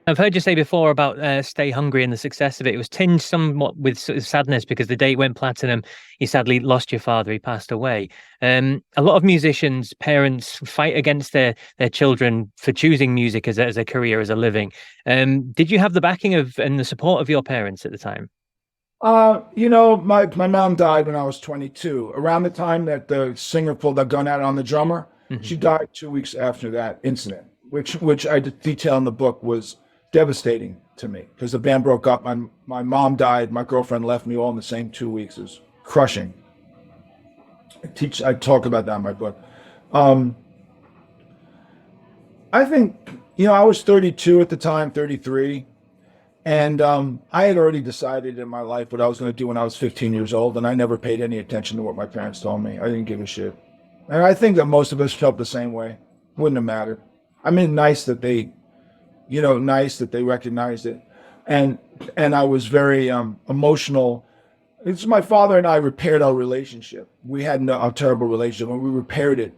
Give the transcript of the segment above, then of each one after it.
I've heard you say before about Stay Hungry and the success of it. It was tinged somewhat with sort of sadness because the day it went platinum, you sadly lost your father. He passed away. A lot of musicians, parents fight against their children for choosing music as a career, as a living. Did you have the backing of and the support of your parents at the time? My mom died when I was 22. Around the time that the singer pulled the gun out on the drummer, Hmm. she died 2 weeks after that incident, which I detail in the book was devastating to me because the band broke up. My mom died. My girlfriend left me all in the same 2 weeks. It was crushing. I talk about that in my book. Um, I think, I was 32 at the time, 33. And I had already decided in my life what I was going to do when I was 15 years old, and I never paid any attention to what my parents told me. I didn't give a shit. And I think that most of us felt the same way. Wouldn't have mattered. I mean, nice that they recognized it. And and I was very emotional. It's my father and I repaired our relationship. We had a terrible relationship, and we repaired it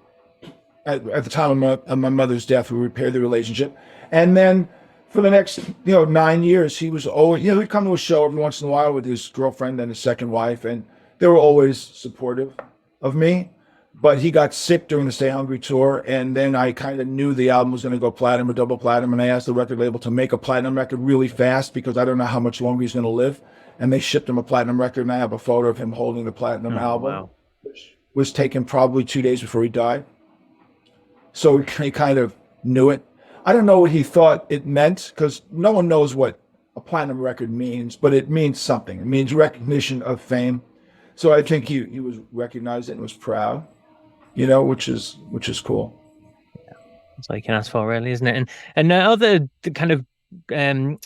at the time of my mother's death. We repaired the relationship, and then for the next 9 years, he was always he'd come to a show every once in a while with his girlfriend and his second wife, and they were always supportive of me. But he got sick during the Stay Hungry tour, and then I kind of knew the album was going to go platinum or double platinum, and I asked the record label to make a platinum record really fast because I don't know how much longer he's going to live. And they shipped him a platinum record, and I have a photo of him holding the platinum Oh, album, wow. which was taken probably 2 days before he died. So he kind of knew it. I don't know what he thought it meant because no one knows what a platinum record means, but it means something. It means recognition of fame. So I think he was recognized and was proud, which is cool. That's all you can ask for, really, isn't it? And other kind of um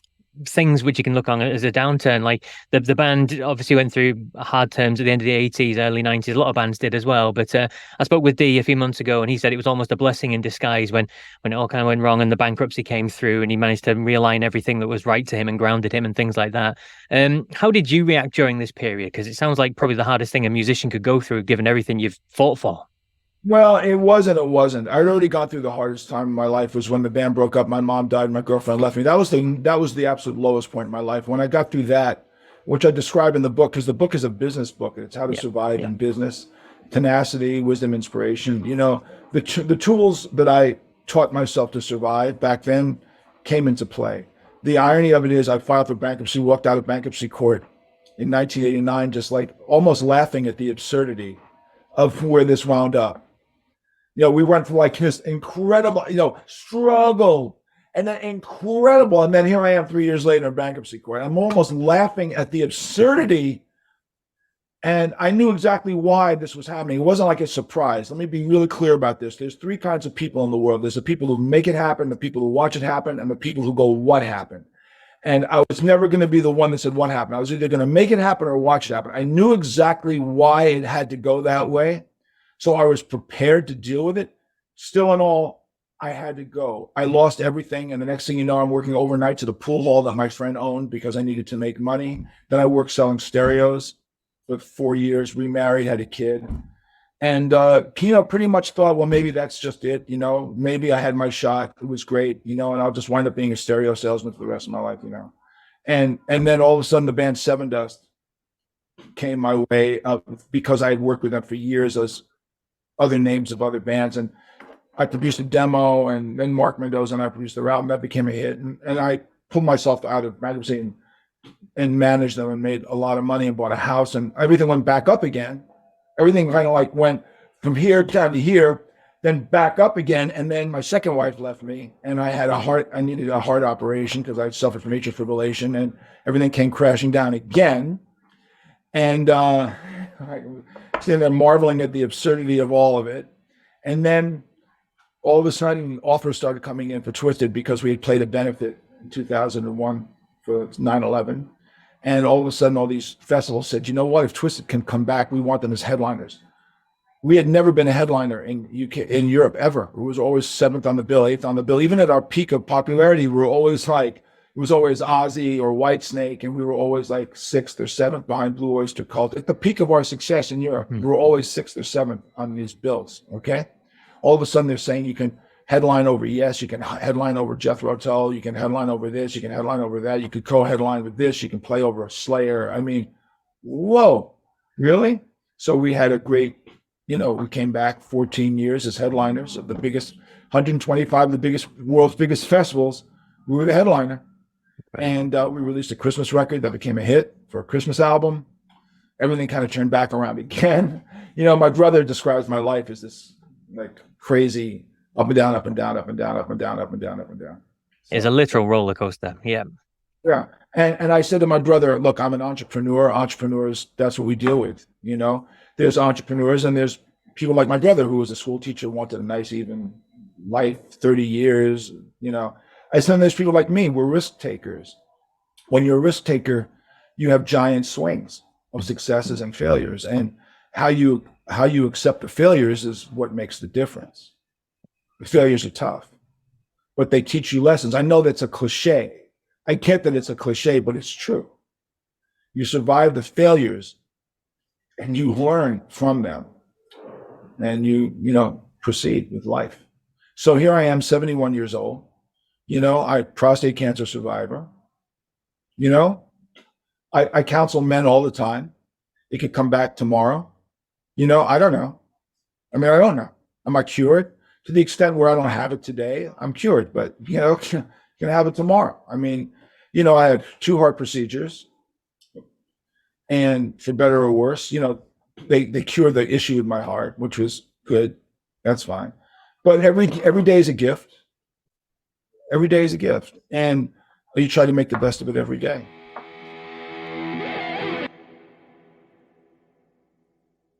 things which you can look on as a downturn, like the band obviously went through hard times at the end of the 80s, early 90s. A lot of bands did as well. But I spoke with D a few months ago, and he said it was almost a blessing in disguise when it all kind of went wrong and the bankruptcy came through, and he managed to realign everything that was right to him and grounded him and things like that. How did you react during this period? Because it sounds like probably the hardest thing a musician could go through, given everything you've fought for. Well, it wasn't. It wasn't. I'd already gone through the hardest time in my life was when the band broke up. My mom died. My girlfriend left me. That was the absolute lowest point in my life. When I got through that, which I describe in the book, because the book is a business book. It's how to Yeah, survive yeah. in business, tenacity, wisdom, inspiration. The tools that I taught myself to survive back then came into play. The irony of it is, I filed for bankruptcy, walked out of bankruptcy court in 1989, just like almost laughing at the absurdity of where this wound up. We went through like this incredible, struggle and then incredible. And then here I am 3 years later in bankruptcy court. I'm almost laughing at the absurdity. And I knew exactly why this was happening. It wasn't like a surprise. Let me be really clear about this. There's three kinds of people in the world. There's the people who make it happen, the people who watch it happen, and the people who go, what happened? And I was never going to be the one that said what happened. I was either going to make it happen or watch it happen. I knew exactly why it had to go that way. So I was prepared to deal with it. Still in all, I had to go. I lost everything. And the next thing you know, I'm working overnight at a pool hall that my friend owned because I needed to make money. Then I worked selling stereos for 4 years, remarried, had a kid. And, pretty much thought, well, maybe that's just it. Maybe I had my shot. It was great, and I'll just wind up being a stereo salesman for the rest of my life. And then all of a sudden the band Seven Dust came my way because I had worked with them for years as other names of other bands. And I produced a demo, and then Mark Mendoza and I produced their album. That became a hit. And I pulled myself out of bankruptcy and managed them and made a lot of money and bought a house, and everything went back up again. Everything kind of like went from here down to here, then back up again. And then my second wife left me, and I needed a heart operation because I suffered from atrial fibrillation, and everything came crashing down again. And I sitting there marveling at the absurdity of all of it. And then all of a sudden, offers started coming in for Twisted because we had played a benefit in 2001 for 9/11. And all of a sudden, all these festivals said, you know what, if Twisted can come back, we want them as headliners. We had never been a headliner in Europe ever. It was always seventh on the bill, eighth on the bill. Even at our peak of popularity, we were always like, it was always Ozzy or Whitesnake, and we were always like sixth or seventh behind Blue Oyster Cult. At the peak of our success in Europe, we were always sixth or seventh on these bills, okay? All of a sudden, they're saying you can headline over Yes, you can headline over Jethro Tull, you can headline over this, you can headline over that, you could co-headline with this, you can play over Slayer. I mean, whoa, really? So we had a great, we came back 14 years as headliners of the biggest, 125 of the biggest, world's biggest festivals. We were the headliner. Right. And we released a Christmas record that became a hit for a Christmas album. Everything kind of turned back around again. My brother describes my life as this like crazy up and down, up and down, up and down, up and down, up and down, up and down. So, It's a literal roller coaster. Yeah. yeah. And I said to my brother, look, I'm an entrepreneur. Entrepreneurs, that's what we deal with. There's entrepreneurs and there's people like my brother who was a school teacher, wanted a nice, even life, 30 years. I said, there's people like me, we're risk takers. When you're a risk taker, you have giant swings of successes and failures. And how you accept the failures is what makes the difference. The failures are tough, but they teach you lessons. I know that's a cliche. I get that it's a cliche, but it's true. You survive the failures and you learn from them and you proceed with life. So here I am, 71 years old. I prostate cancer survivor. I counsel men all the time. It could come back tomorrow. I don't know. I don't know. Am I cured? To the extent where I don't have it today, I'm cured, but can have it tomorrow. I had 2 heart procedures, and for better or worse, they cured the issue with my heart, which was good. That's fine. But every day is a gift. Every day is a gift, and you try to make the best of it every day.